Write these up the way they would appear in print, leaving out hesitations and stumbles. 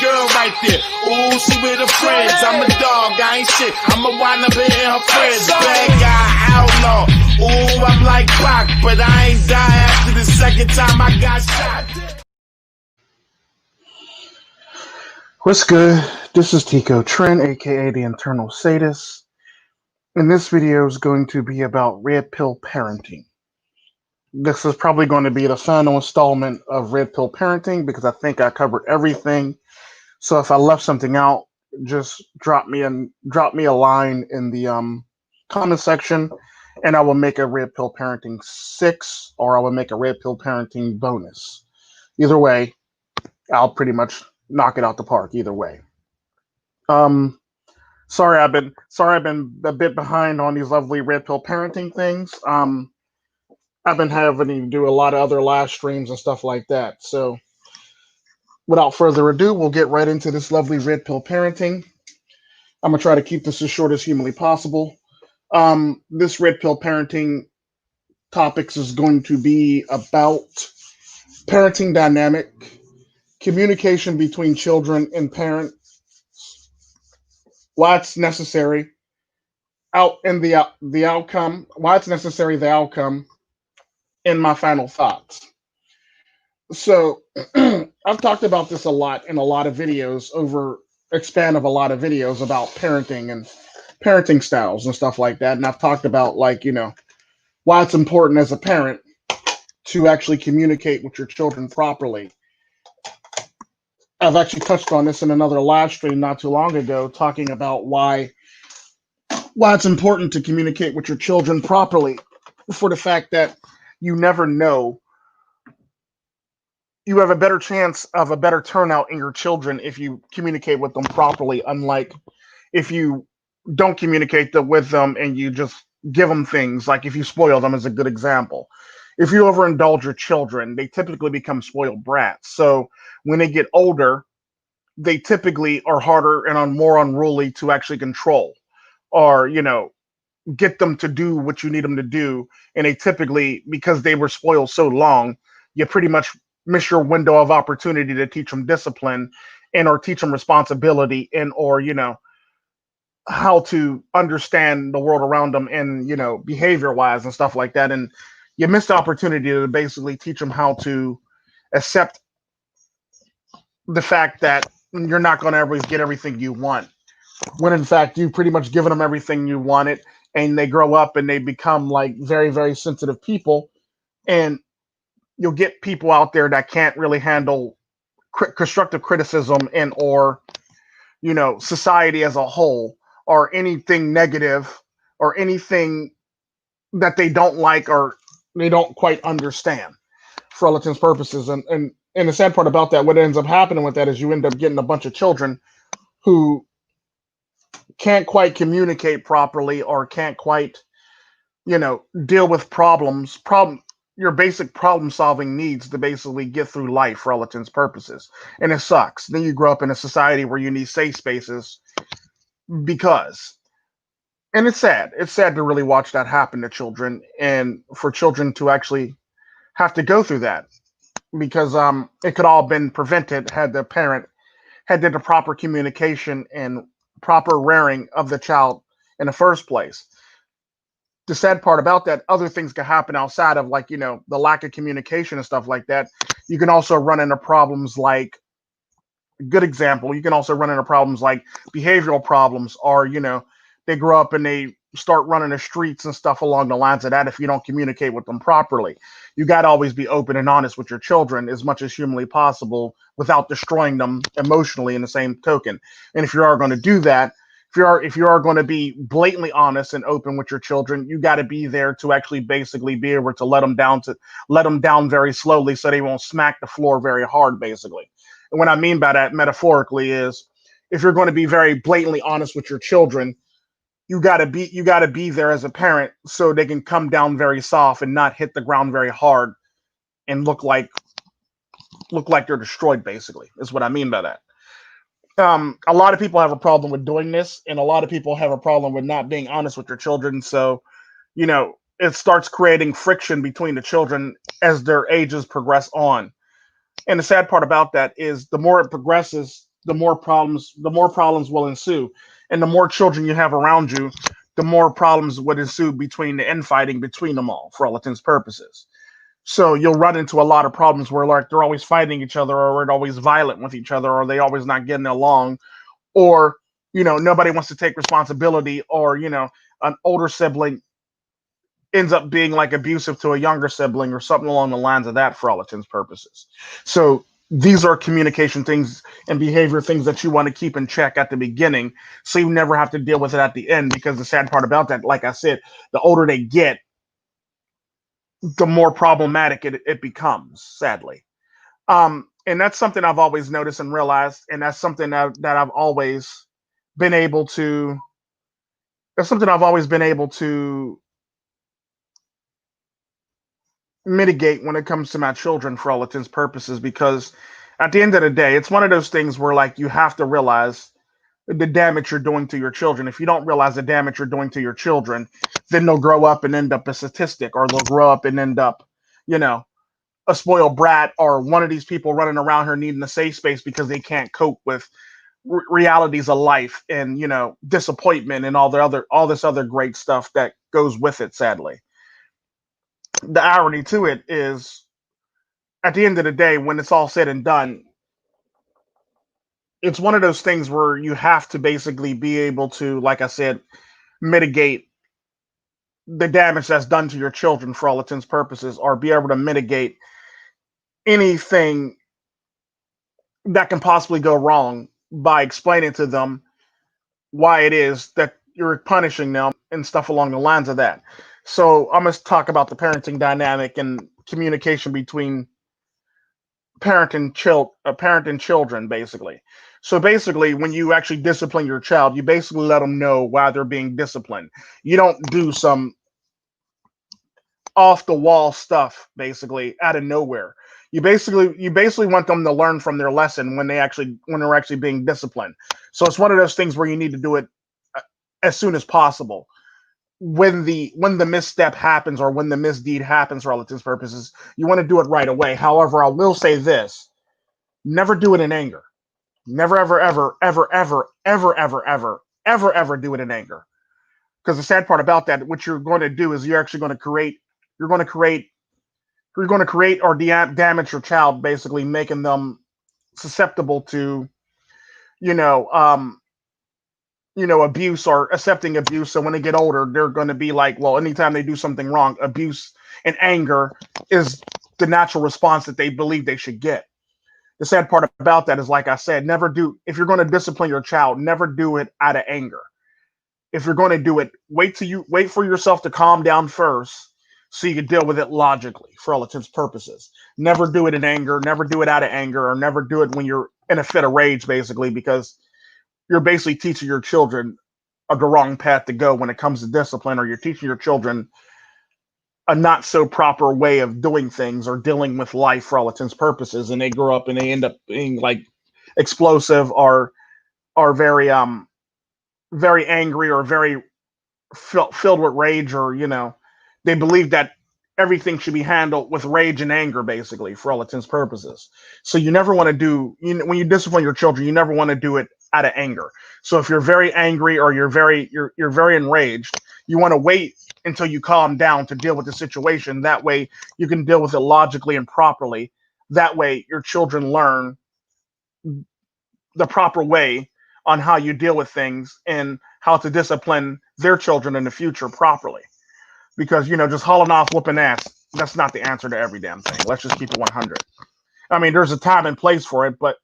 girl right there. Ooh, she with her friends. I'm a dog, I ain't shit. I'ma wind up in her friends. Bad guy, outlaw. Ooh, I'm like Pac, but I ain't die after the second time I got shot. What's good? This is Tico Trent, aka the Internal Sadist, and this video is going to be about red pill parenting. This is probably going to be the final installment of red pill parenting because I think I covered everything. So if I left something out, just drop me a line in the comment section, and I will make a red pill parenting 6, or I will make a red pill parenting bonus. Either way, I'll pretty much knock it out the park. Either way. Sorry I've been a bit behind on these lovely red pill parenting things. I've been having to do a lot of other live streams and stuff like that. So without further ado, we'll get right into this lovely red pill parenting. I'm gonna try to keep this as short as humanly possible. This red pill parenting topics is going to be about parenting dynamic, communication between children and parents, why it's necessary, the outcome, why it's necessary, the outcome, and my final thoughts. So I've talked about this a lot in a lot of videos over expand of a lot of videos about parenting and parenting styles and stuff like that. And I've talked about why it's important as a parent to actually communicate with your children properly. I've actually touched on this in another live stream not too long ago, talking about why it's important to communicate with your children properly, for the fact that you never know. You have a better chance of a better turnout in your children if you communicate with them properly, unlike if you don't communicate with them and you just give them things. Like if you spoil them, is a good example. If you overindulge your children, they typically become spoiled brats. So when they get older, they typically are harder and more unruly to actually control, or get them to do what you need them to do. And they typically, because they were spoiled so long, you pretty much miss your window of opportunity to teach them discipline and or teach them responsibility and or how to understand the world around them and behavior wise and stuff like that. And you missed the opportunity to basically teach them how to accept the fact that you're not going to always get everything you want, when in fact you pretty much given them everything you wanted, and they grow up and they become like very, very sensitive people. And you'll get people out there that can't really handle constructive criticism and or society as a whole, or anything negative, or anything that they don't like or they don't quite understand, for all intents and purposes. And the sad part about that, what ends up happening with that, is you end up getting a bunch of children who can't quite communicate properly, or can't quite deal with your basic problem solving needs to basically get through life, for all intents and purposes. And it sucks. Then you grow up in a society where you need safe spaces, and it's sad to really watch that happen to children, and for children to actually have to go through that, because it could all been prevented had the parent had did the proper communication and proper rearing of the child in the first place. The sad part about that, other things can happen outside of the lack of communication and stuff like that. You can also run into problems like, good example, you can also run into problems like behavioral problems, or they grow up and they start running the streets and stuff along the lines of that if you don't communicate with them properly. You got to always be open and honest with your children as much as humanly possible without destroying them emotionally in the same token. And if you are going to do that, if you are going to be blatantly honest and open with your children, you got to be there to actually basically be able to let them down very slowly, so they won't smack the floor very hard, basically. And what I mean by that metaphorically is, if you're going to be very blatantly honest with your children, you got to be there as a parent, so they can come down very soft and not hit the ground very hard and look like they're destroyed, basically, is what I mean by that. A lot of people have a problem with doing this, and a lot of people have a problem with not being honest with their children. So, it starts creating friction between the children as their ages progress on. And the sad part about that is, the more it progresses, the more problems will ensue, and the more children you have around you, the more problems would ensue between the infighting between them all, for all intents and purposes. So you'll run into a lot of problems where like they're always fighting each other, or they're always violent with each other, or they always not getting along, or nobody wants to take responsibility, or an older sibling ends up being like abusive to a younger sibling or something along the lines of that, for all intents and purposes. So these are communication things and behavior things that you want to keep in check at the beginning, so you never have to deal with it at the end. Because the sad part about that, like I said, the older they get, the more problematic it becomes, sadly. And that's something I've always noticed and realized, and that's something that I've always been able to. That's something I've always been able to mitigate when it comes to my children, for all intents and purposes. Because at the end of the day, it's one of those things where like you have to realize the damage you're doing to your children. If you don't realize the damage you're doing to your children, then they'll grow up and end up a statistic, or they'll grow up and end up, you know, a spoiled brat, or one of these people running around here needing a safe space because they can't cope with realities of life, and disappointment, and all this other great stuff that goes with it, sadly. The irony to it is, at the end of the day, when it's all said and done, it's one of those things where you have to basically be able to, like I said, mitigate the damage that's done to your children, for all intents and purposes, or be able to mitigate anything that can possibly go wrong by explaining to them why it is that you're punishing them and stuff along the lines of that. So I'm going to talk about the parenting dynamic and communication between parent and children, basically. So basically, when you actually discipline your child, you basically let them know why they're being disciplined. You don't do some off the wall stuff basically out of nowhere. You basically want them to learn from their lesson when they're actually being disciplined. So it's one of those things where you need to do it as soon as possible. When the misstep happens, or when the misdeed happens, for all intents and purposes, you want to do it right away. However, I will say this: never do it in anger. Never, ever, ever, ever, ever, ever, ever, ever, ever, ever do it in anger. Because the sad part about that, what you're going to do is you're actually going to create, you're going to create, you're going to create or damage your child, basically making them susceptible to, you know, um, abuse, or accepting abuse. So when they get older, they're going to be like, well, anytime they do something wrong, abuse and anger is the natural response that they believe they should get. The sad part about that is, like I said, if you're going to discipline your child, never do it out of anger. If you're going to do it, wait for yourself to calm down first, so you can deal with it logically, for all intents and purposes. Never do it in anger, never do it out of anger, or never do it when you're in a fit of rage, basically, because you're basically teaching your children the wrong path to go when it comes to discipline, or you're teaching your children a not so proper way of doing things or dealing with life, for all intents and purposes, and they grow up and they end up being like explosive, or very angry, or very filled with rage, or they believe that everything should be handled with rage and anger, basically, for all intents and purposes. So you never want to when you discipline your children, you never want to do it out of anger. So if you're very angry, or you're very enraged, you want to wait until you calm down to deal with the situation. That way you can deal with it logically and properly. That way your children learn the proper way on how you deal with things, and how to discipline their children in the future properly. Because just hauling off whooping ass, that's not the answer to every damn thing. Let's just keep it 100. I mean, there's a time and place for it, but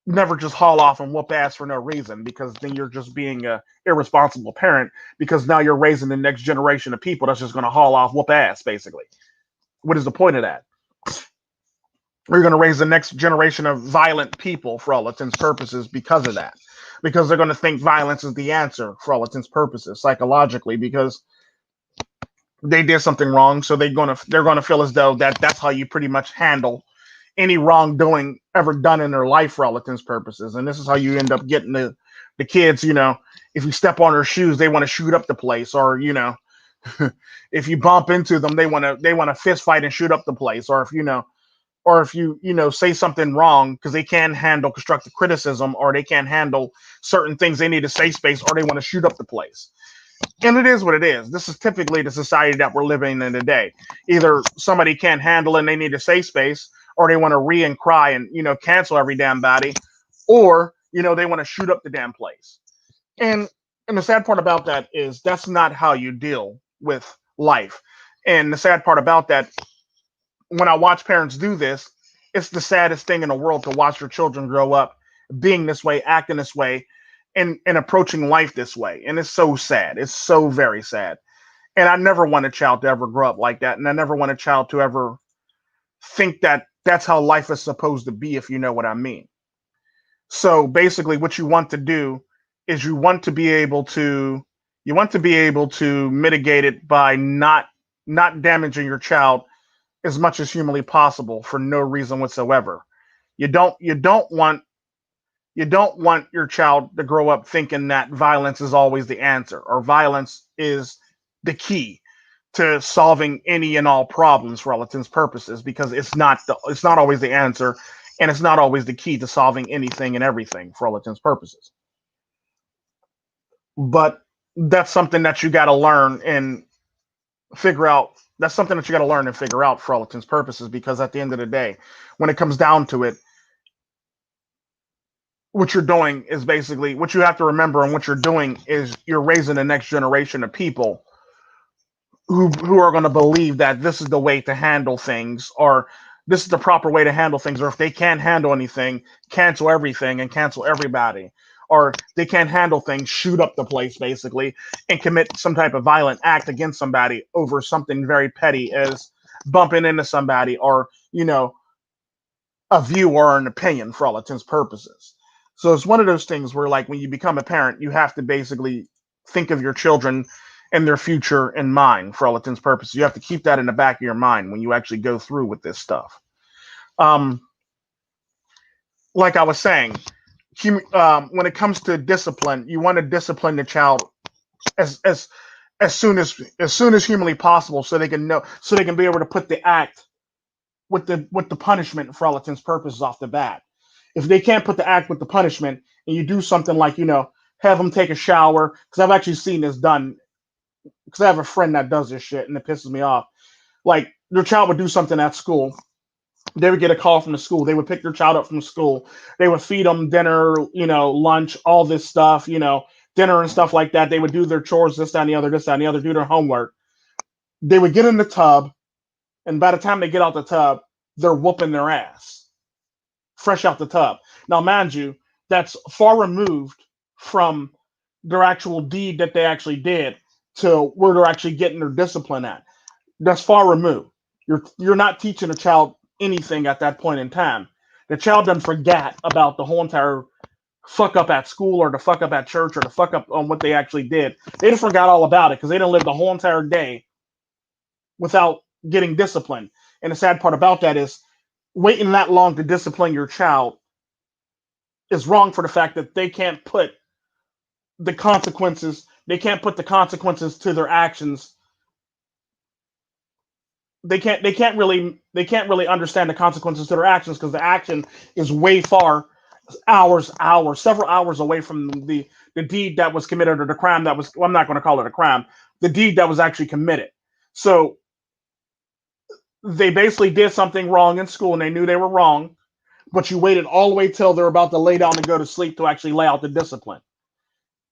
never just haul off and whoop ass for no reason, because then you're just being a irresponsible parent, because now you're raising the next generation of people that's just going to haul off, whoop ass, basically. What is the point of that? We're going to raise the next generation of violent people, for all intents and purposes, because of that. Because they're going to think violence is the answer, for all intents and purposes, psychologically, because they did something wrong. So they're gonna feel as though that's how you pretty much handle any wrongdoing ever done in their life, for all intents and purposes. And this is how you end up getting the kids. If you step on their shoes, they want to shoot up the place, or if you bump into them, they want to fist fight and shoot up the place, or if or if you say something wrong because they can't handle constructive criticism, or they can't handle certain things, they need a safe space, or they want to shoot up the place. And it is what it is. This is typically the society that we're living in today. Either somebody can't handle it and they need a safe space, or they want to and cry and cancel every damn body, or they want to shoot up the damn place. And and the sad part about that is that's not how you deal with life. And the sad part about that, when I watch parents do this, it's the saddest thing in the world to watch your children grow up being this way, acting this way, and approaching life this way. And it's so sad. It's so very sad. And I never want a child to ever grow up like that. And I never want a child to ever think that that's how life is supposed to be, if you know what I mean. So basically what you want to do is you want to be able to mitigate it by not damaging your child as much as humanly possible for no reason whatsoever. You don't want your child to grow up thinking that violence is always the answer, or violence is the key to solving any and all problems for all intents and purposes, because it's not always the answer, and it's not always the key to solving anything and everything for all intents and purposes. But that's something that you got to learn and figure out. That's something that you got to learn and figure out for all intents and purposes, because at the end of the day, when it comes down to it, what you're doing is basically what you have to remember, and what you're doing is you're raising the next generation of people who are going to believe that this is the way to handle things, or this is the proper way to handle things, or if they can't handle anything, cancel everything and cancel everybody, or they can't handle things, shoot up the place basically, and commit some type of violent act against somebody over something very petty as bumping into somebody, or a view or an opinion for all intents and purposes. So it's one of those things where, like, when you become a parent, you have to basically think of your children and their future in mind for all intents and purposes. You have to keep that in the back of your mind when you actually go through with this stuff. Um, like I was saying, when it comes to discipline, you want to discipline the child as as as soon as humanly possible, so they can be able to put the act with the punishment for all intents and purposes off the bat. If they can't put the act with the punishment, and you do something like have them take a shower, because I've actually seen this done, because I have a friend that does this shit and it pisses me off. Like, their child would do something at school, they would get a call from the school, they would pick their child up from school, they would feed them dinner, lunch, all this stuff, dinner and stuff like that. They would do their chores, this, that, and the other, do their homework. They would get in the tub, and by the time they get out the tub, they're whooping their ass fresh out the tub. Now, mind you, that's far removed from their actual deed that they actually did to where they're actually getting their discipline at. That's far removed. You're not teaching a child anything at that point in time. The child doesn't forget about the whole entire fuck up at school, or the fuck up at church, or the fuck up on what they actually did. They just forgot all about it because they didn't live the whole entire day without getting disciplined. And the sad part about that is, waiting that long to discipline your child is wrong, for the fact that they can't put the consequences to their actions. They can't really understand the consequences to their actions, because the action is way far, several hours away from the deed that was committed, or the crime that was, well, I'm not going to call it a crime, the deed that was actually committed. So they basically did something wrong in school, and they knew they were wrong, but you waited all the way till they're about to lay down and go to sleep to actually lay out the discipline.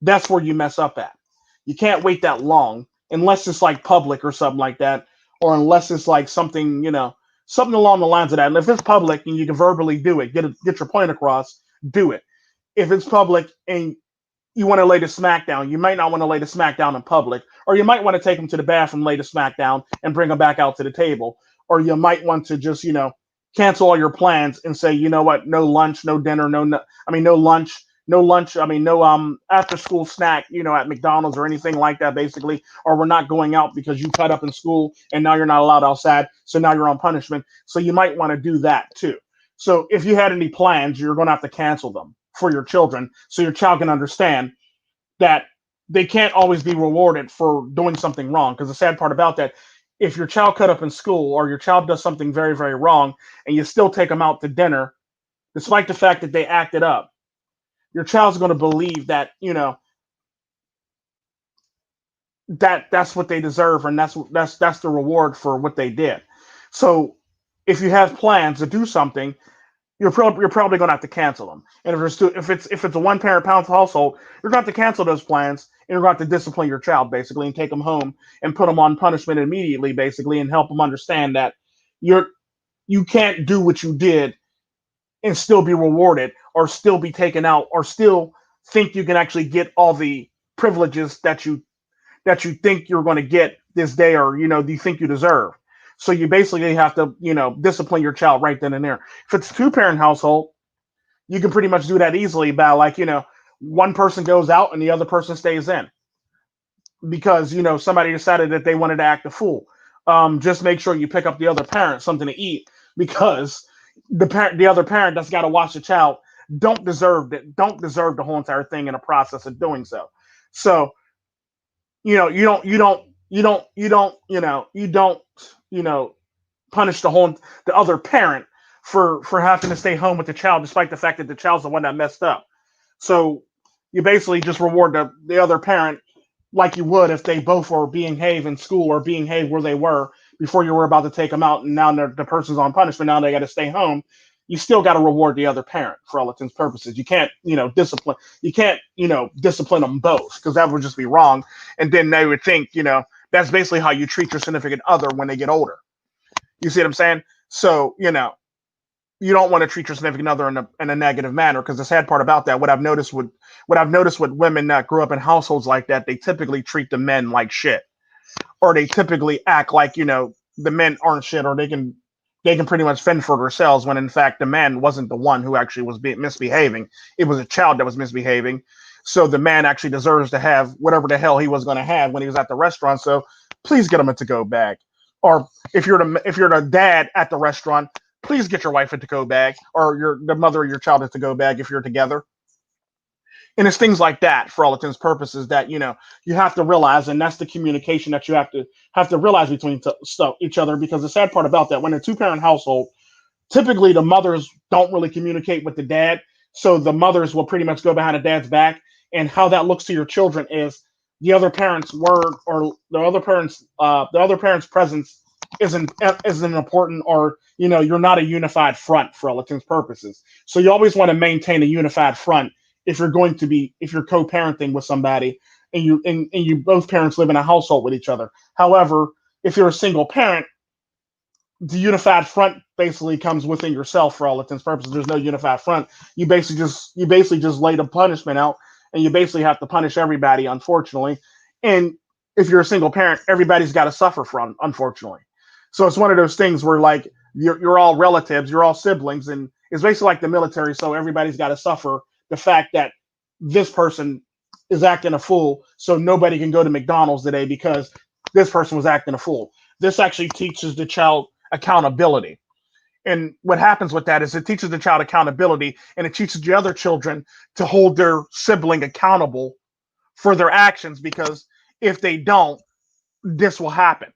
That's where you mess up at. You can't wait that long, unless it's like public or something like that, or unless it's like something, something along the lines of that. And if it's public and you can verbally do it, get your point across, do it. If it's public and you want to lay the smack down, you might not want to lay the smack down in public, or you might want to take them to the bathroom, lay the smack down, and bring them back out to the table. Or you might want to just, cancel all your plans and say, you know what, no lunch, no dinner, no lunch, no after school snack, at McDonald's or anything like that, basically, or we're not going out because you cut up in school and now you're not allowed outside, so now you're on punishment. So you might want to do that too. So if you had any plans, you're going to have to cancel them for your children, so your child can understand that they can't always be rewarded for doing something wrong. Because the sad part about that, if your child cut up in school or your child does something very, very wrong and you still take them out to dinner, despite the fact that they acted up, your child's going to believe that, that's what they deserve, and that's the reward for what they did. So if you have plans to do something, you're probably going to have to cancel them. And if it's a one parent household, you're going to have to cancel those plans, and you're going to have to discipline your child basically and take them home and put them on punishment immediately basically and help them understand that you're you can't do what you did and still be rewarded or still be taken out or still think you can actually get all the privileges that you think you're going to get this day, or do you think you deserve. So you basically have to discipline your child right then and there. If it's a two-parent household, you can pretty much do that easily by, like, one person goes out and the other person stays in because somebody decided that they wanted to act a fool. Just make sure you pick up the other parent something to eat, because the other parent that's got to watch the child don't deserve the whole entire thing in the process of doing so. So you don't punish the other parent for having to stay home with the child, despite the fact that the child's the one that messed up. So you basically just reward the other parent like you would if they both were being behave in school or being behave where they were before you were about to take them out, and now the person's on punishment. Now they got to stay home. You still got to reward the other parent for all intents and purposes. You can't, discipline. You can't, discipline them both, because that would just be wrong. And then they would think, that's basically how you treat your significant other when they get older. You see what I'm saying? So, you don't want to treat your significant other in a negative manner, because the sad part about that, what I've noticed with women that grew up in households like that, they typically treat the men like shit, or they typically act like the men aren't shit, or they can pretty much fend for themselves, when in fact the man wasn't the one who actually was misbehaving. It was a child that was misbehaving. So the man actually deserves to have whatever the hell he was going to have when he was at the restaurant. So please get him a to-go bag. Or if you're the dad at the restaurant, please get your wife a to-go bag, or the mother of your child a to-go bag if you're together. And it's things like that, for all intents and purposes, that you have to realize, and that's the communication that you have to realize between each other. Because the sad part about that, when a two-parent household, typically the mothers don't really communicate with the dad, so the mothers will pretty much go behind the dad's back. And how that looks to your children is the other parent's word, or the other parent's presence isn't important, or you're not a unified front for all intents and purposes. So you always want to maintain a unified front if you're co-parenting with somebody, and you both parents live in a household with each other. However, if you're a single parent, the unified front basically comes within yourself for all intents and purposes. There's no unified front. You basically just lay the punishment out, and you basically have to punish everybody, unfortunately. And if you're a single parent, everybody's got to suffer from, unfortunately. So it's one of those things where, like, you're all relatives, you're all siblings, and it's basically like the military. So everybody's got to suffer the fact that this person is acting a fool, so nobody can go to McDonald's today because this person was acting a fool. This actually teaches the child accountability. And what happens with that is it teaches the child accountability, and it teaches the other children to hold their sibling accountable for their actions, because if they don't, this will happen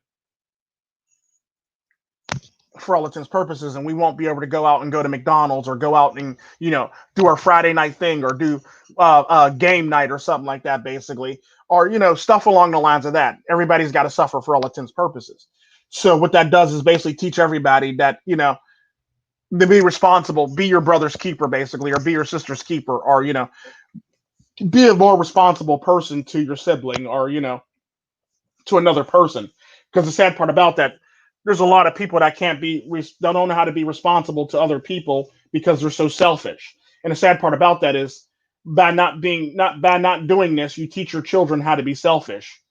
for all intents and purposes, and we won't be able to go to McDonald's, or go out and do our Friday night thing, or do game night or something like that, basically, or stuff along the lines of that. Everybody's got to suffer for all intents and purposes. So what that does is basically teach everybody that to be responsible, be your brother's keeper, basically, or be your sister's keeper, or be a more responsible person to your sibling, or to another person. Because the sad part about that, there's a lot of people that don't know how to be responsible to other people because they're so selfish. And the sad part about that is, by not doing this, you teach your children how to be selfish,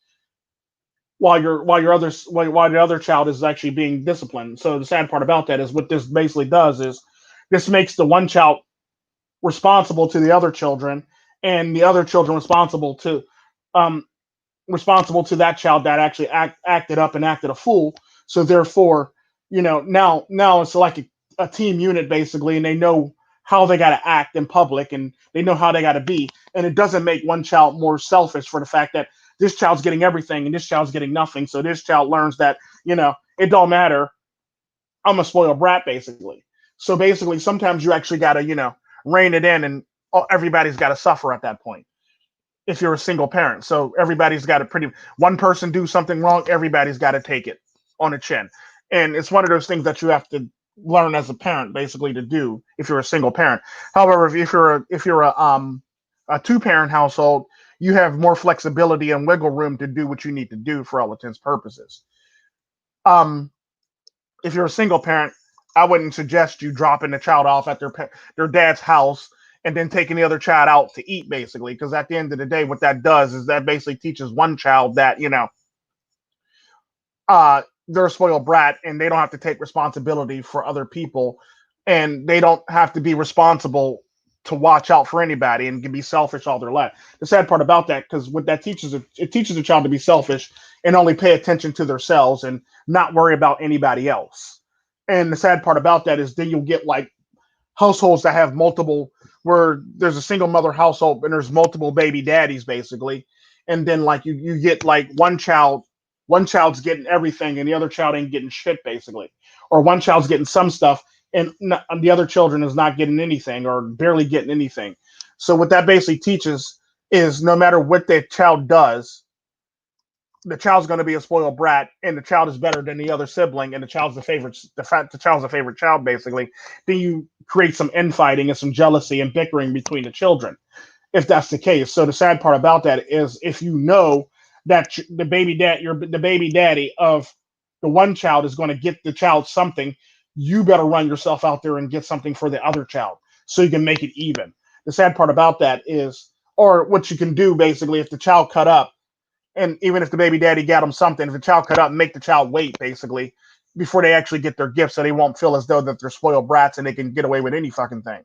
while the other child is actually being disciplined. So the sad part about that is, what this basically does is, this makes the one child responsible to the other children, and the other children um responsible to that child that actually acted up and acted a fool. So therefore, now it's like a team unit, basically, and they know how they got to act in public, and they know how they got to be. And it doesn't make one child more selfish for the fact that this child's getting everything and this child's getting nothing. So this child learns that It don't matter. I'm a spoiled brat, basically. So basically, sometimes you actually got to, rein it in, and everybody's got to suffer at that point if you're a single parent. So everybody's got to one person do something wrong, everybody's got to take it on the chin. And it's one of those things that you have to learn as a parent, basically, to do if you're a single parent. However, if you're a two parent household, you have more flexibility and wiggle room to do what you need to do for all intents purposes. Um, if you're a single parent, I wouldn't suggest you dropping the child off at their dad's house and then taking the other child out to eat, basically, because at the end of the day, what that does is that basically teaches one child that they're a spoiled brat and they don't have to take responsibility for other people, and they don't have to be responsible to watch out for anybody and can be selfish all their life. The sad part about that, because what that teaches, it teaches a child to be selfish and only pay attention to themselves and not worry about anybody else. And the sad part about that is then you'll get like households that have multiple, where there's a single mother household and there's multiple baby daddies, basically. And then like you get like one child's getting everything and the other child ain't getting shit, basically. Or one child's getting some stuff and the other children is not getting anything or barely getting anything. So what that basically teaches is no matter what the child does, the child's going to be a spoiled brat, and the child is better than the other sibling, and the child's the child's a favorite child, basically. Then you create some infighting and some jealousy and bickering between the children, if that's the case. So the sad part about that is if you know that the baby daddy of the one child is going to get the child something, you better run yourself out there and get something for the other child so you can make it even. The sad part about that is, or what you can do, basically, if the child cut up, and even if the baby daddy got them something, if the child cut up, make the child wait, basically, before they actually get their gift, so they won't feel as though that they're spoiled brats and they can get away with any fucking thing.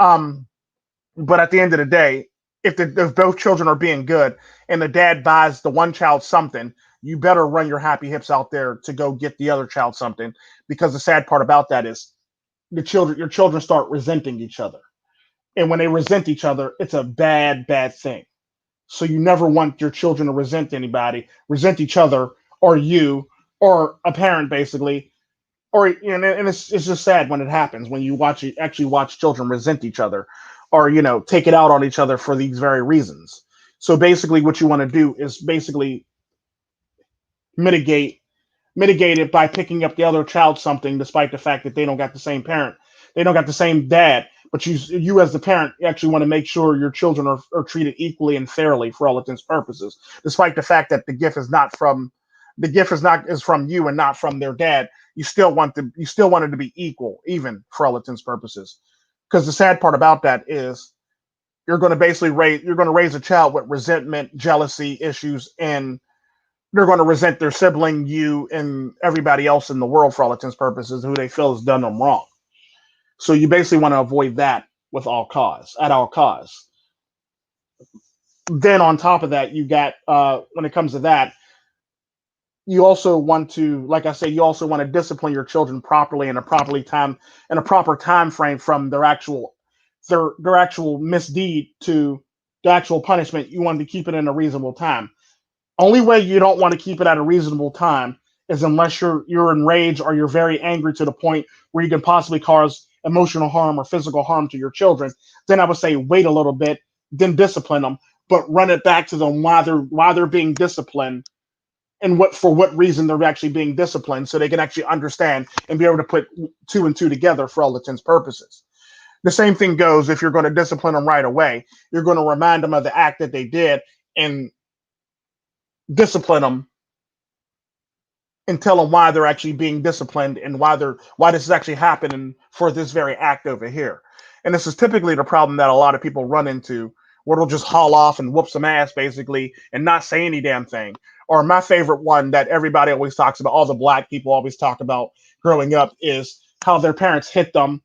Um, but at the end of the day, if both children are being good and the dad buys the one child something, you better run your happy hips out there to go get the other child something, because the sad part about that is your children start resenting each other, and when they resent each other, it's a bad thing. So you never want your children to resent each other, or you, or a parent, basically. Or and it's just sad when it happens, when you actually watch children resent each other, or take it out on each other for these very reasons. So basically, what you want to do is basically mitigate mitigate it by picking up the other child something, despite the fact that they don't got the same parent, they don't got the same dad. But you as the parent actually want to make sure your children are treated equally and fairly for all intents and purposes, despite the fact that the gift is from you and not from their dad. You still want it to be equal, even for all intents and purposes. Because the sad part about that is you're going to raise a child with resentment, jealousy issues, and they're going to resent their sibling, you, and everybody else in the world for all intents and purposes who they feel has done them wrong. So you basically want to avoid that at all costs. Then on top of that, you got when it comes to that, you also want to, like I say, you also want to discipline your children properly in a proper time frame from their actual misdeed to the actual punishment. You want to keep it in a reasonable time. Only way you don't want to keep it at a reasonable time is unless you're enraged or you're very angry to the point where you can possibly cause emotional harm or physical harm to your children. Then I would say wait a little bit, then discipline them, but run it back to them while they're being disciplined, and for what reason they're actually being disciplined, so they can actually understand and be able to put two and two together for all intents and purposes. The same thing goes if you're going to discipline them right away. You're going to remind them of the act that they did and discipline them and tell them why they're actually being disciplined and why this is actually happening for this very act over here. And this is typically the problem that a lot of people run into, where they'll just haul off and whoop some ass, basically, and not say any damn thing. Or my favorite one that everybody always talks about, all the black people always talk about growing up, is how their parents hit them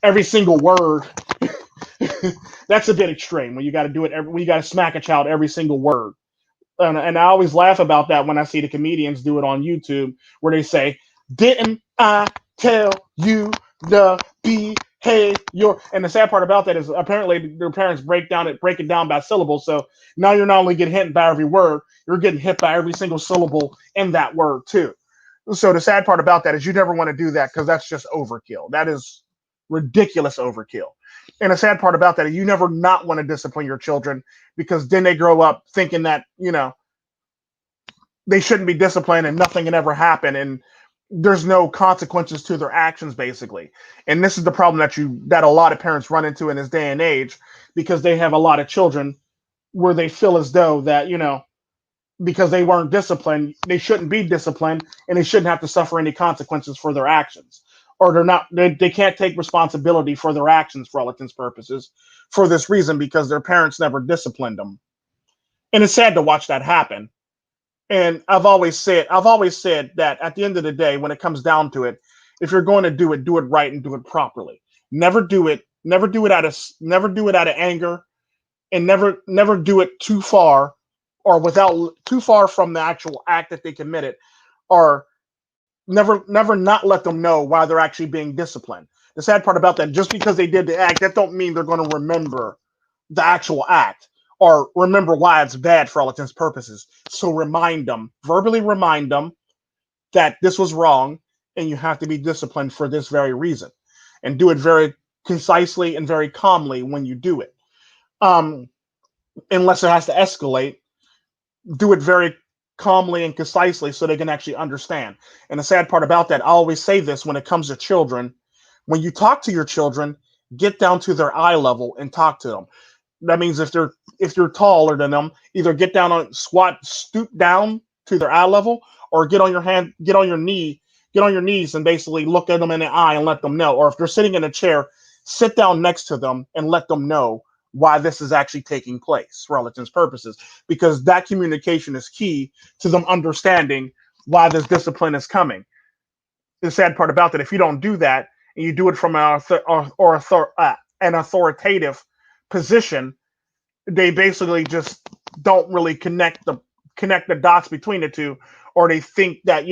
every single word. That's a bit extreme when you got to do it when you got to smack a child every single word. And I always laugh about that when I see the comedians do it on YouTube, where they say, "Didn't I tell you the B hey, you're, and the sad part about that is apparently their parents break it down by syllables. So now you're not only getting hit by every word, you're getting hit by every single syllable in that word too. So the sad part about that is you never want to do that because that's just overkill. That is ridiculous overkill. And the sad part about that is you never not want to discipline your children because then they grow up thinking that, they shouldn't be disciplined and nothing can ever happen and there's no consequences to their actions basically. And this is the problem that a lot of parents run into in this day and age because they have a lot of children where they feel as though that, because they weren't disciplined, they shouldn't be disciplined and they shouldn't have to suffer any consequences for their actions. Or they can't take responsibility for their actions for all intents and purposes for this reason because their parents never disciplined them. And it's sad to watch that happen. And I've always said that at the end of the day, when it comes down to it, if you're going to do it right and do it properly. Never do it out of anger, and never do it too far or without too far from the actual act that they committed, or never not let them know why they're actually being disciplined. The sad part about that, just because they did the act, that don't mean they're going to remember the actual act or remember why it's bad for all intents and purposes. So verbally remind them that this was wrong and you have to be disciplined for this very reason. And do it very concisely and very calmly when you do it. Um, Unless it has to escalate, do it very calmly and concisely so they can actually understand. And the sad part about that, I always say this when it comes to children, when you talk to your children, get down to their eye level and talk to them. That means if you're taller than them, either get down on squat, stoop down to their eye level, or get on your knees and basically look at them in the eye and let them know. Or if they're sitting in a chair, sit down next to them and let them know why this is actually taking place for all intents and purposes, because that communication is key to them understanding why this discipline is coming. The sad part about that, if you don't do that and you do it from an authoritative position, they basically just don't really connect the dots between the two, or they think that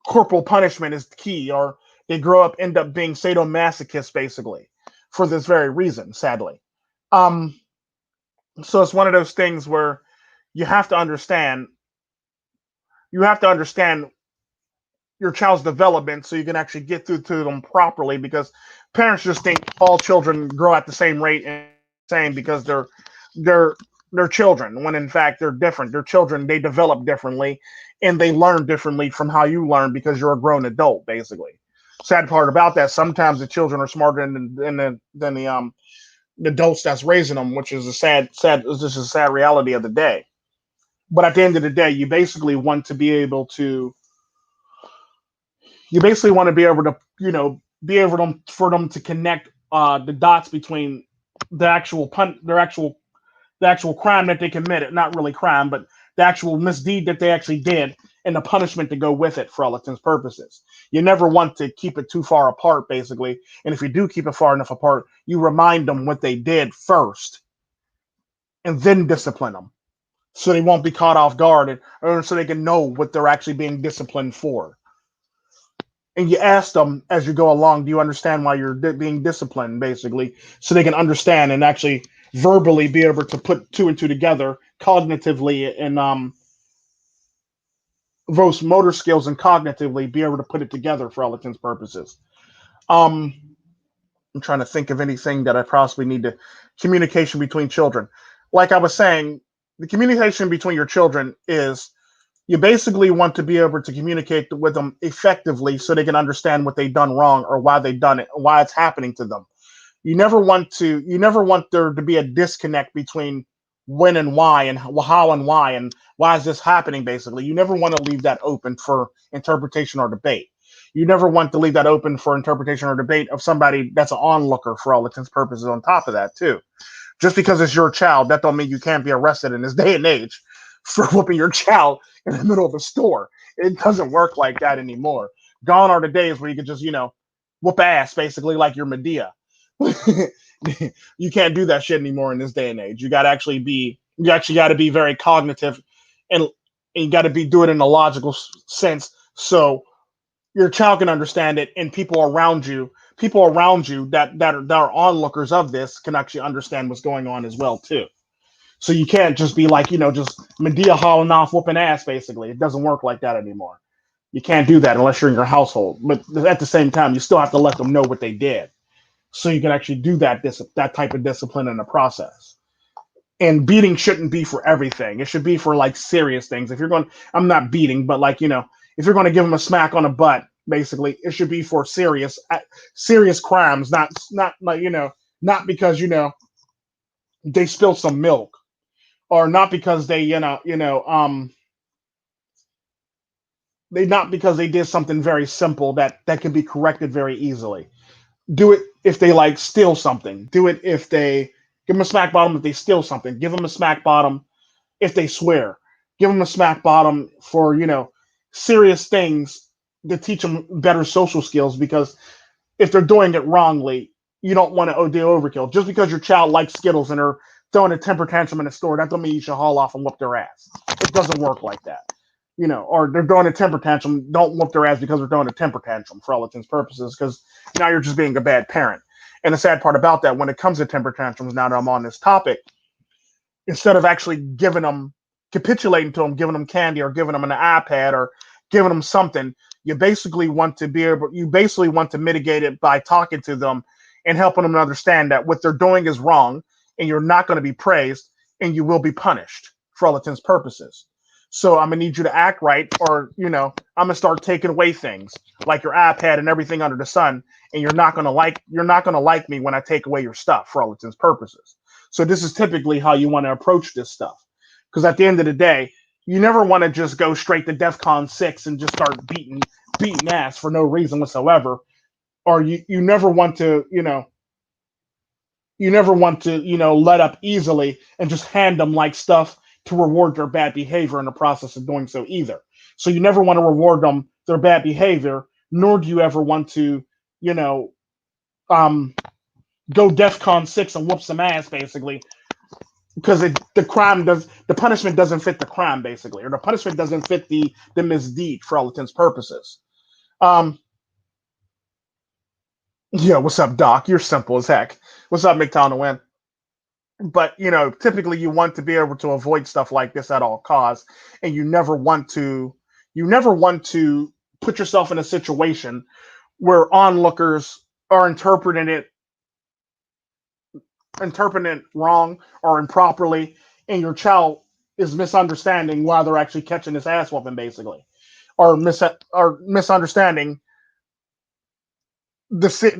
corporal punishment is key, or they end up being sadomasochists basically for this very reason, sadly. Um, so it's one of those things where you have to understand you have to understand your child's development so you can actually get through to them properly, because parents just think all children grow at the same rate and same because they're they're children, when in fact they're different. They're children, they develop differently and they learn differently from how you learn because you're a grown adult basically. Sad part about that, sometimes the children are smarter than the adults that's raising them, which is a sad this is a sad reality of the day. But at the end of the day, you basically want to be able to, be able to, for them to connect the dots between the actual crime that they committed, not really crime, but the actual misdeed that they actually did, and the punishment to go with it for all intents and purposes. You never want to keep it too far apart, basically. And if you do keep it far enough apart, you remind them what they did first and then discipline them so they won't be caught off guard, or so they can know what they're actually being disciplined for. And you ask them as you go along, do you understand why you're being disciplined, basically, so they can understand and actually verbally be able to put two and two together cognitively, and those motor skills and cognitively be able to put it together for all intents and purposes. Um, I'm trying to think of anything that I possibly need to. Communication between children. Like I was saying, the communication between your children is, you basically want to be able to communicate with them effectively so they can understand what they've done wrong or why they've done it, why it's happening to them. You never want there to be a disconnect between when and why, and how and why is this happening, basically. You never want to leave that open for interpretation or debate. You never want to leave that open for interpretation or debate of somebody that's an onlooker for all intents and purposes on top of that too. Just because it's your child, that don't mean you can't be arrested in this day and age for whooping your child in the middle of a store. It doesn't work like that anymore. Gone are the days where you can just, whoop ass basically like you're Medea. You can't do that shit anymore in this day and age. You actually got to be very cognitive, and you got to do it in a logical sense so your child can understand it, and people around you, people around you that are onlookers of this can actually understand what's going on as well too. So you can't just be like, just Medea hauling off whooping ass. Basically, it doesn't work like that anymore. You can't do that unless you're in your household. But at the same time, you still have to let them know what they did, so you can actually do that type of discipline in the process. And beating shouldn't be for everything. It should be for like serious things. If you're going, I'm not beating, but like if you're going to give them a smack on the butt, basically, it should be for serious crimes, not like not because they spilled some milk, or not because they not because they did something very simple that can be corrected very easily. Do it if they like steal something. Do it if they give them a smack bottom if they steal something. Give them a smack bottom if they swear. Give them a smack bottom for serious things to teach them better social skills. Because if they're doing it wrongly, you don't want to do overkill. Just because your child likes Skittles and they're throwing a temper tantrum in the store, that don't mean you should haul off and whoop their ass. It doesn't work like that. Or they're throwing a temper tantrum, don't whoop their ass because they're throwing a temper tantrum for all intents and purposes, because now you're just being a bad parent. And the sad part about that, when it comes to temper tantrums, now that I'm on this topic, instead of actually capitulating to them, giving them candy or giving them an iPad or giving them something, you basically want to mitigate it by talking to them and helping them to understand that what they're doing is wrong, and you're not going to be praised, and you will be punished for all intents and purposes. So I'm gonna need you to act right, or I'm gonna start taking away things like your iPad and everything under the sun, and you're not gonna like me when I take away your stuff for all intents and purposes. So this is typically how you want to approach this stuff, because at the end of the day, you never want to just go straight to DEFCON 6 and just start beating ass for no reason whatsoever, or you never want to let up easily and just hand them like stuff to reward their bad behavior in the process of doing so either. So you never want to reward them their bad behavior, nor do you ever want to, you know, um, go DEFCON 6 and whoop some ass basically, because the punishment doesn't fit the crime basically, or the punishment doesn't fit the misdeed for all intents and purposes. Um, yeah, what's up, Doc? You're simple as heck. What's up, McTown to win? But typically you want to be able to avoid stuff like this at all costs, and you never want to put yourself in a situation where onlookers are interpreting it wrong or improperly, and your child is misunderstanding why they're actually catching this ass whooping basically, or misunderstanding the si-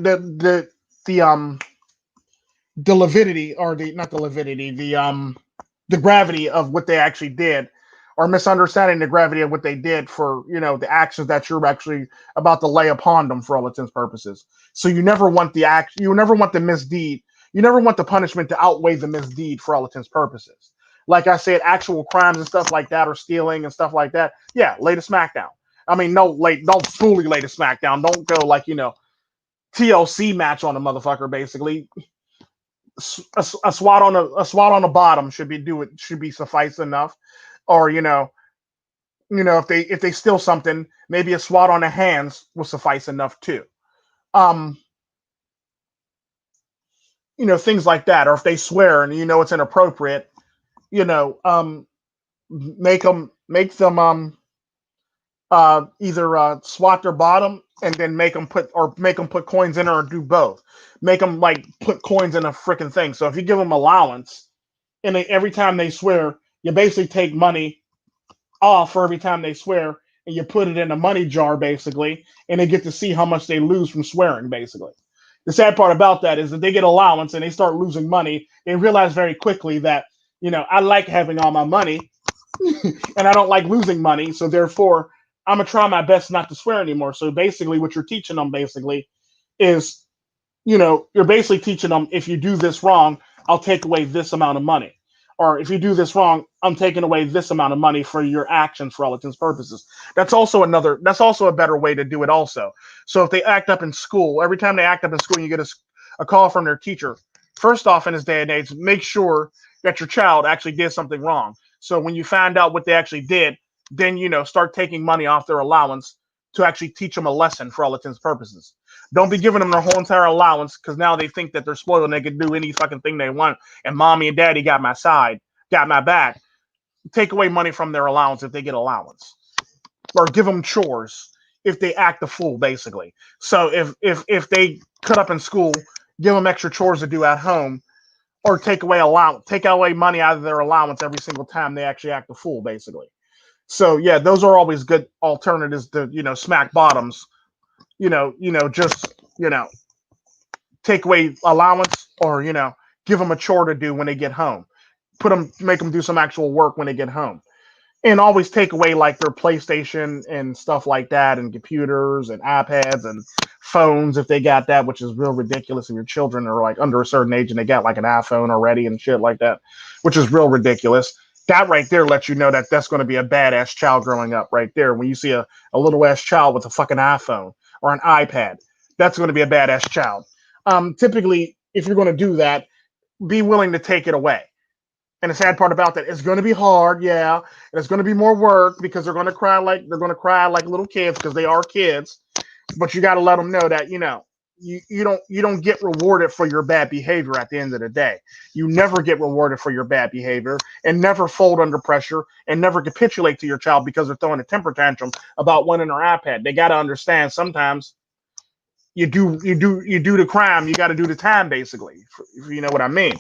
the lividity, or the not the lividity, the gravity of what they actually did, or misunderstanding the gravity of what they did for the actions that you're actually about to lay upon them for all intents and purposes. So you never want the misdeed, you never want the punishment to outweigh the misdeed for all intents and purposes. Like I said, actual crimes and stuff like that, or stealing and stuff like that, yeah, lay the smackdown. I mean, don't fully lay the smackdown. Don't go like TLC match on a motherfucker basically. A swat on the bottom should be suffice enough, or if they steal something, maybe a swat on the hands will suffice enough too. um Things like that, or if they swear and it's inappropriate, you know um make them either swat their bottom and then make them put coins in, or do both. Make them like put coins in a freaking thing. So if you give them allowance, and every time they swear, you basically take money off for every time they swear, and you put it in a money jar basically, and they get to see how much they lose from swearing basically. The sad part about that is that they get allowance and they start losing money. They realize very quickly that I like having all my money, and I don't like losing money, so therefore I'm gonna try my best not to swear anymore. So basically, what you're teaching them basically is, you're basically teaching them, if you do this wrong, I'll take away this amount of money. Or if you do this wrong, I'm taking away this amount of money for your actions for all intents and purposes. That's also a better way to do it also. So if they act up in school, every time they act up in school, you get a call from their teacher. First off, in this day and age, make sure that your child actually did something wrong. So when you find out what they actually did, then start taking money off their allowance to actually teach them a lesson for all intents and purposes. Don't be giving them their whole entire allowance because now they think that they're spoiled and they can do any fucking thing they want. And mommy and daddy got my side, got my back. Take away money from their allowance if they get allowance, or give them chores if they act a fool, basically. So if they cut up in school, give them extra chores to do at home, or take away money out of their allowance every single time they actually act a fool, basically. So yeah, those are always good alternatives to smack bottoms. Just take away allowance, or give them a chore to do when they get home. Make them do some actual work when they get home, and always take away like their PlayStation and stuff like that, and computers and iPads and phones if they got that, which is real ridiculous if your children are like under a certain age and they got like an iPhone already and shit like that, which is real ridiculous. That right there lets you know that that's going to be a badass child growing up right there. When you see a little ass child with a fucking iPhone or an iPad, that's going to be a badass child. Typically, if you're going to do that, be willing to take it away. And the sad part about that, it's going to be hard, yeah, and it's going to be more work because they're going to cry like little kids because they are kids. But you got to let them know that you don't get rewarded for your bad behavior at the end of the day. You never get rewarded for your bad behavior, and never fold under pressure, and never capitulate to your child because they're throwing a temper tantrum about wanting their iPad. They got to understand sometimes you do the crime, you got to do the time, basically. If you know what I mean.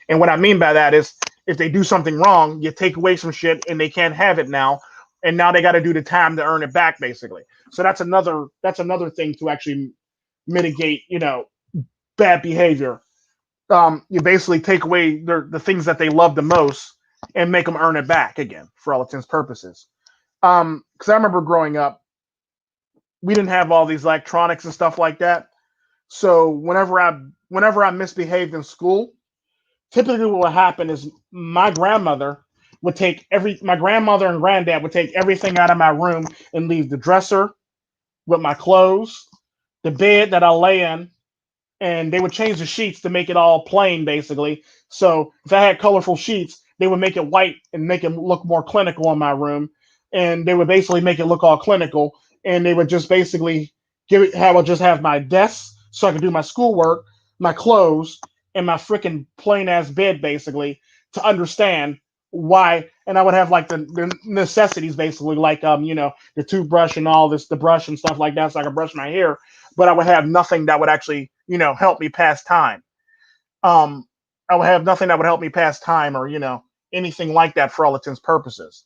And what I mean by that is, if they do something wrong, you take away some shit and they can't have it now, and now they got to do the time to earn it back, basically. So that's another thing to actually mitigate, bad behavior. You basically take away the things that they love the most and make them earn it back again for all intents and purposes. Because I remember growing up, we didn't have all these electronics and stuff like that. So whenever I misbehaved in school, typically what would happen is my grandmother and granddad would take everything out of my room and leave the dresser with my clothes, the bed that I lay in, and they would change the sheets to make it all plain, basically. So if I had colorful sheets, they would make it white and make it look more clinical in my room, and they would basically make it look all clinical, and they would just basically I would just have my desk so I could do my schoolwork, my clothes, and my freaking plain ass bed, basically, to understand why. And I would have like the necessities, basically, like the toothbrush and all this, the brush and stuff like that, so I could brush my hair. But I would have nothing that would actually help me pass time. um I would have nothing that would help me pass time, or anything like that for all intents and purposes.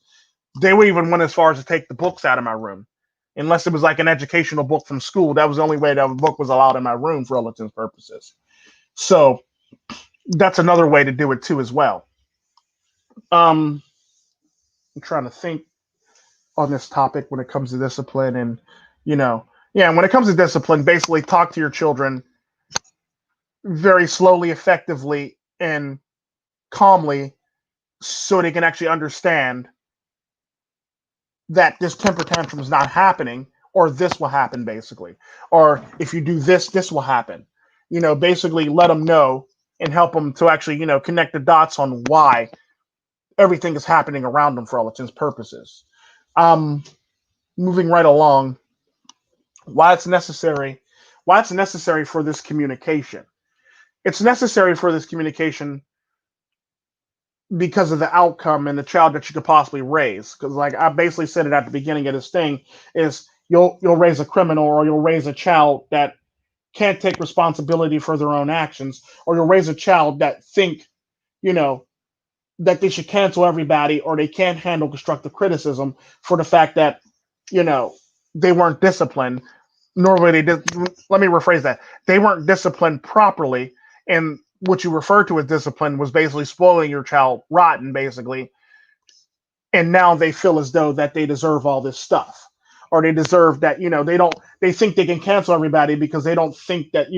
They would even went as far as to take the books out of my room, unless it was like an educational book from school. That was the only way that a book was allowed in my room for all intents and purposes. So that's another way to do it too, as well. um I'm trying to think on this topic when it comes to discipline. And you know yeah, when it comes to discipline, basically talk to your children very slowly, effectively, and calmly, so they can actually understand that this temper tantrum is not happening, or this will happen, basically. Or if you do this, this will happen. Basically let them know, and help them to actually connect the dots on why everything is happening around them for all intents and purposes. um Moving right along, why it's necessary for this communication. It's necessary for this communication because of the outcome and the child that you could possibly raise. Because, like I basically said it at the beginning of this thing, is you'll raise a criminal, or you'll raise a child that can't take responsibility for their own actions, or you'll raise a child that think you know that they should cancel everybody, or they can't handle constructive criticism for the fact that you know they weren't disciplined. Nor were they let me rephrase that, they weren't disciplined properly. And what you refer to as discipline was basically spoiling your child rotten, basically. And now they feel as though that they deserve all this stuff, or they deserve that. They think they can cancel everybody because they don't think that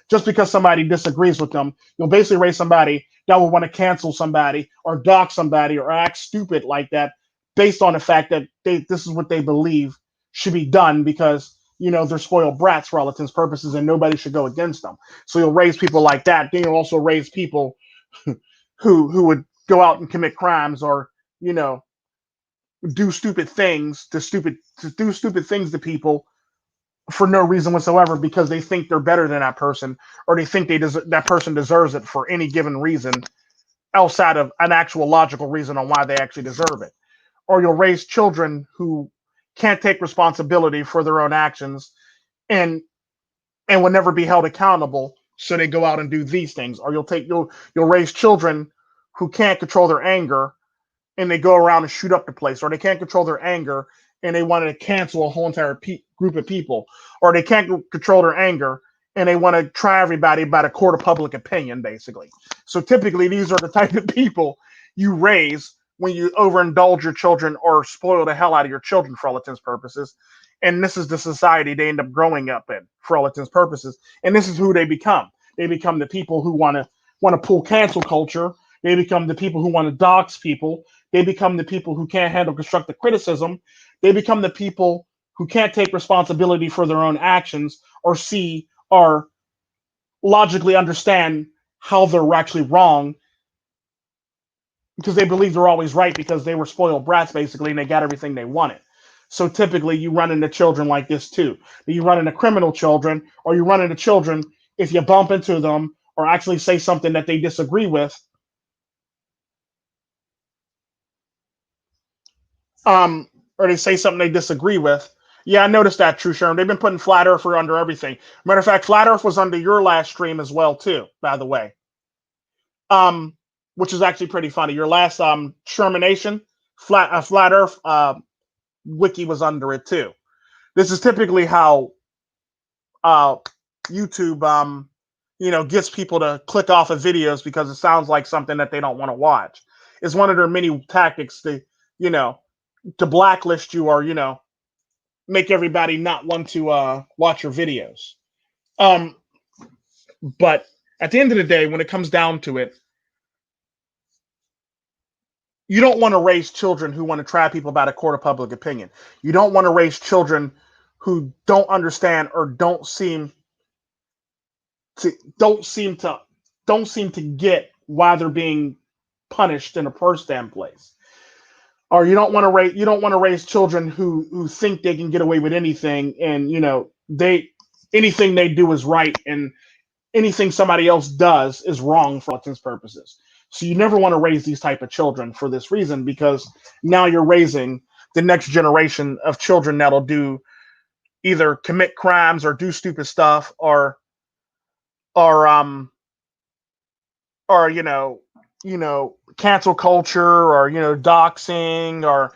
just because somebody disagrees with them, you'll basically raise somebody that will want to cancel somebody, or dock somebody, or act stupid like that, based on the fact that this is what they believe should be done, because they're spoiled brats for all intents and purposes, and nobody should go against them. So you'll raise people like that. Then you'll also raise people who would go out and commit crimes, or you know do stupid things to do stupid things to people, for no reason whatsoever because they think they're better than that person or they think that person deserves it for any given reason outside of an actual logical reason on why they actually deserve it. Or you'll raise children who can't take responsibility for their own actions and and will never be held accountable, so they go out and do these things. Or you'll raise children who can't control their anger and they go around and shoot up the place, or they can't control their anger and they want to cancel a whole entire group of people, or they can't control their anger and they want to try everybody by the court of public opinion, basically. So typically, these are the type of people you raise when you overindulge your children or spoil the hell out of your children for all intents and purposes. And this is the society they end up growing up in for all intents and purposes. And this is who they become. They become the people who want to pull cancel culture. They become the people who want to dox people. They become the people who can't handle constructive criticism. They become the people who can't take responsibility for their own actions or see or logically understand how they're actually wrong because they believe they're always right because they were spoiled brats basically and they got everything they wanted. So typically you run into children like this too. You run into criminal children or you run into children if you bump into them or actually say something that they disagree with. Or they say something they disagree with. Yeah, I noticed that, True Sherm. They've been putting Flat Earther under everything. Matter of fact, Flat Earth was under your last stream as well, too, by the way. Which is actually pretty funny. Your last Shermanation, Flat Earth wiki was under it, too. This is typically how YouTube, gets people to click off of videos because it sounds like something that they don't want to watch. It's one of their many tactics to blacklist you or make everybody not want to watch your videos. But at the end of the day, when it comes down to it, you don't want to raise children who want to try people by the court of public opinion. You don't want to raise children who don't understand or don't seem to get why they're being punished in the first damn place. Or you don't want to raise children who think they can get away with anything and anything they do is right and anything somebody else does is wrong for all intents and purposes. So you never want to raise these type of children for this reason because now you're raising the next generation of children that'll do either commit crimes or do stupid stuff or cancel culture or doxing or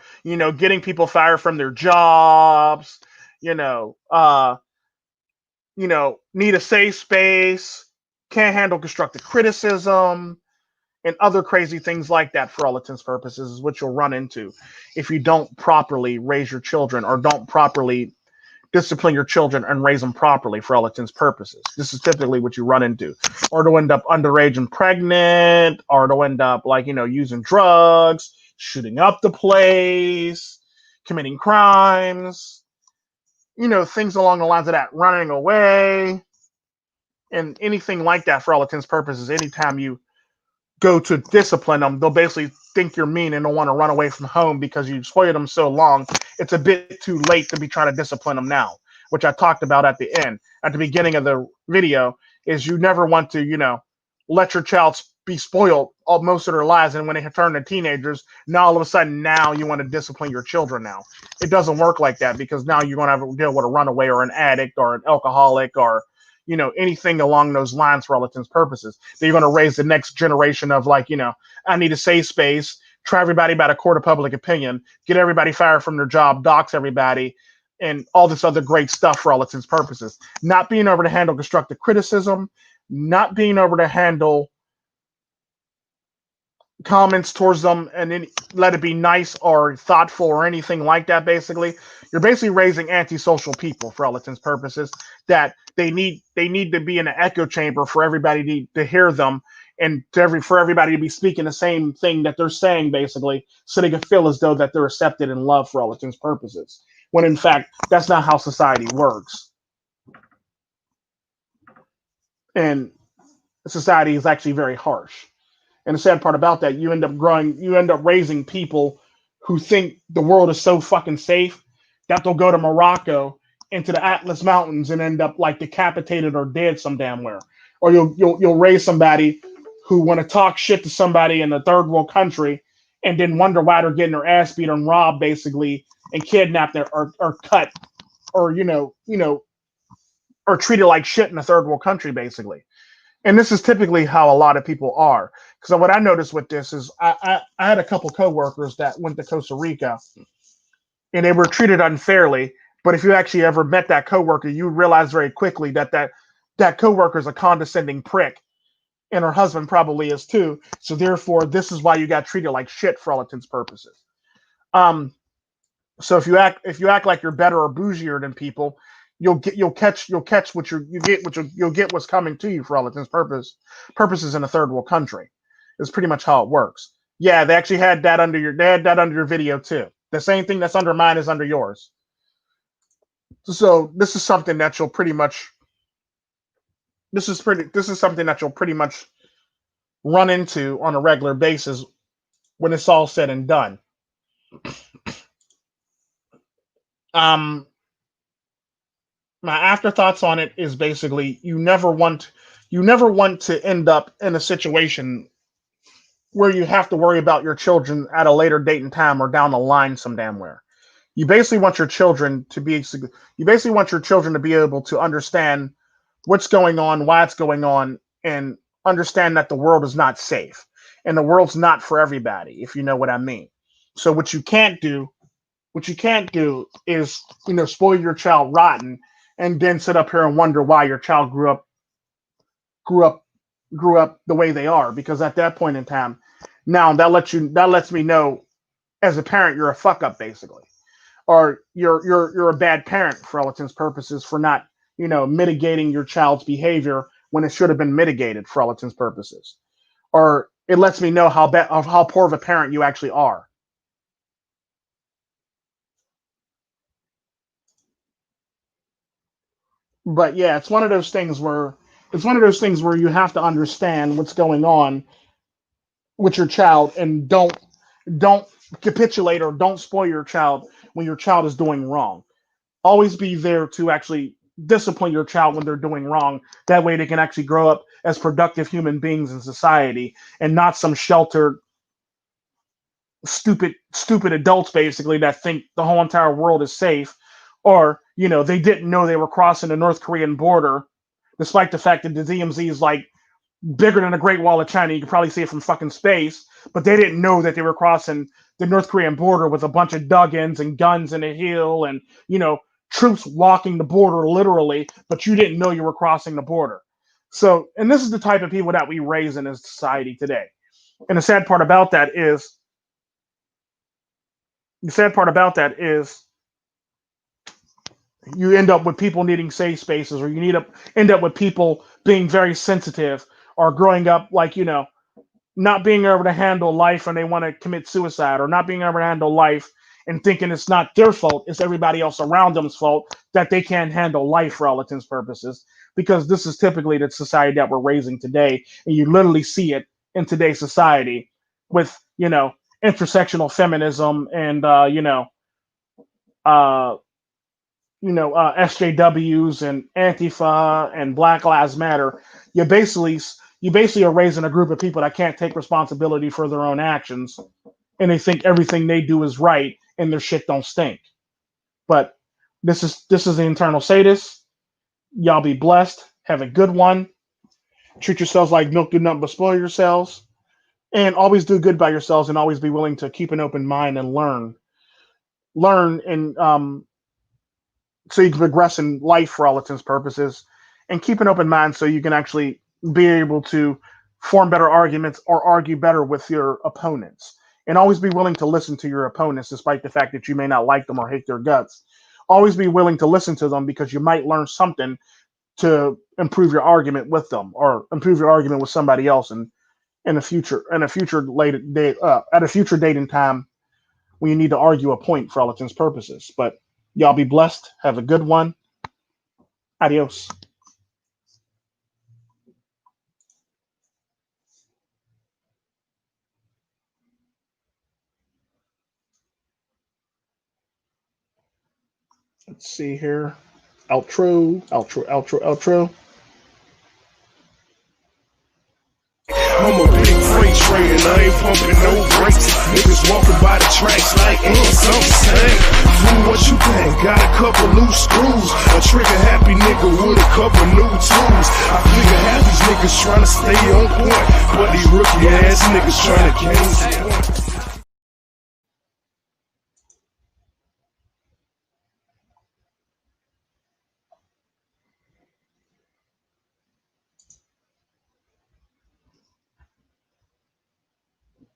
getting people fired from their jobs, need a safe space, can't handle constructive criticism, and other crazy things like that for all intents and purposes is what you'll run into if you don't properly raise your children or don't properly discipline your children and raise them properly for all intents and purposes. This is typically what you run into. Or to end up underage and pregnant, or to end up using drugs, shooting up the place, committing crimes, things along the lines of that, running away, and anything like that for all intents and purposes. Anytime you go to discipline them, they'll basically think you're mean and don't want to run away from home because you spoiled them so long. It's a bit too late to be trying to discipline them now, which I talked about at the end, at the beginning of the video, is you never want to, let your child be spoiled all most of their lives. And when they turn to teenagers, now all of a sudden, now you want to discipline your children now. It doesn't work like that because now you're going to have to deal with a runaway or an addict or an alcoholic or anything along those lines for all intents and purposes. That you're going to raise the next generation of I need a safe space, try everybody by the court of public opinion, get everybody fired from their job, dox everybody, and all this other great stuff for all intents and purposes. Not being able to handle constructive criticism, not being able to handle comments towards them and then let it be nice or thoughtful or anything like that. Basically, you're basically raising antisocial people for all intents and purposes that they need to be in an echo chamber for everybody to hear them and for everybody to be speaking the same thing that they're saying, basically, so they can feel as though that they're accepted and loved for all intents and purposes, when in fact that's not how society works. And society is actually very harsh. And the sad part about that, you end up raising people who think the world is so fucking safe that they'll go to Morocco into the Atlas Mountains and end up like decapitated or dead some damn where. Or you'll raise somebody who want to talk shit to somebody in a third world country and then wonder why they're getting their ass beat and robbed basically and kidnapped or cut or or treated like shit in a third world country basically. And this is typically how a lot of people are. Because what I noticed with this is I had a couple coworkers that went to Costa Rica and they were treated unfairly. But if you actually ever met that coworker, you realize very quickly that coworker is a condescending prick, and her husband probably is too. So therefore, this is why you got treated like shit for all intents and purposes. Um, so if you act like you're better or bougier than people, you'll catch what you'll get what's coming to you for all intents and purposes in a third world country. Is pretty much how it works. Yeah, they had that under your video too. The same thing that's under mine is under yours. So this is something that you'll pretty much run into on a regular basis when it's all said and done. Um, my afterthoughts on it is basically you never want to end up in a situation where you have to worry about your children at a later date and time or down the line some damn where. You basically want your children to be you basically want your children to be able to understand what's going on, why it's going on, and understand that the world is not safe and the world's not for everybody, if you know what I mean. So what you can't do is spoil your child rotten and then sit up here and wonder why your child grew up grew up the way they are, because at that point in time, now that lets me know as a parent you're a fuck up basically, or you're a bad parent for all intents and purposes for not mitigating your child's behavior when it should have been mitigated for all intents and purposes, or it lets me know how poor of a parent you actually are. But yeah, it's one of those things where you have to understand what's going on with your child, and don't capitulate or don't spoil your child when your child is doing wrong. Always be there to actually discipline your child when they're doing wrong. That way they can actually grow up as productive human beings in society and not some sheltered, stupid adults basically that think the whole entire world is safe, or they didn't know they were crossing the North Korean border, despite the fact that the DMZ is like bigger than the Great Wall of China. You can probably see it from fucking space, but they didn't know that they were crossing the North Korean border with a bunch of dug-ins and guns in a hill and troops walking the border literally, but you didn't know you were crossing the border. So, and this is the type of people that we raise in this society today. And the sad part about that is you end up with people needing safe spaces, or end up with people being very sensitive, or growing up like not being able to handle life and they want to commit suicide, or not being able to handle life and thinking it's not their fault, it's everybody else around them's fault that they can't handle life for all intents and purposes. Because this is typically the society that we're raising today, and you literally see it in today's society with intersectional feminism and uh, SJWs and Antifa and Black Lives Matter. You basically you basically are raising a group of people that can't take responsibility for their own actions, and they think everything they do is right and their shit don't stink. But this is the internal sadist. Y'all be blessed. Have a good one. Treat yourselves like milk, do nothing but spoil yourselves. And always do good by yourselves, and always be willing to keep an open mind and learn and so you can progress in life for all intents and purposes, and keep an open mind so you can actually be able to form better arguments or argue better with your opponents, and always be willing to listen to your opponents despite the fact that you may not like them or hate their guts. Always be willing to listen to them, because you might learn something to improve your argument with them, or improve your argument with somebody else at a future date and time when you need to argue a point for all intents and purposes. But y'all be blessed. Have a good one. Adios. Let's see here. Outro, outro, outro, outro. I'm a big freight train and I ain't pumping no brakes. Niggas walking by the tracks like something stank. Fool, what you think? Got a couple loose screws. A trigger happy nigga with a couple new tools. I figure half these niggas trying to stay on point, but these rookie ass niggas trying to gain some points.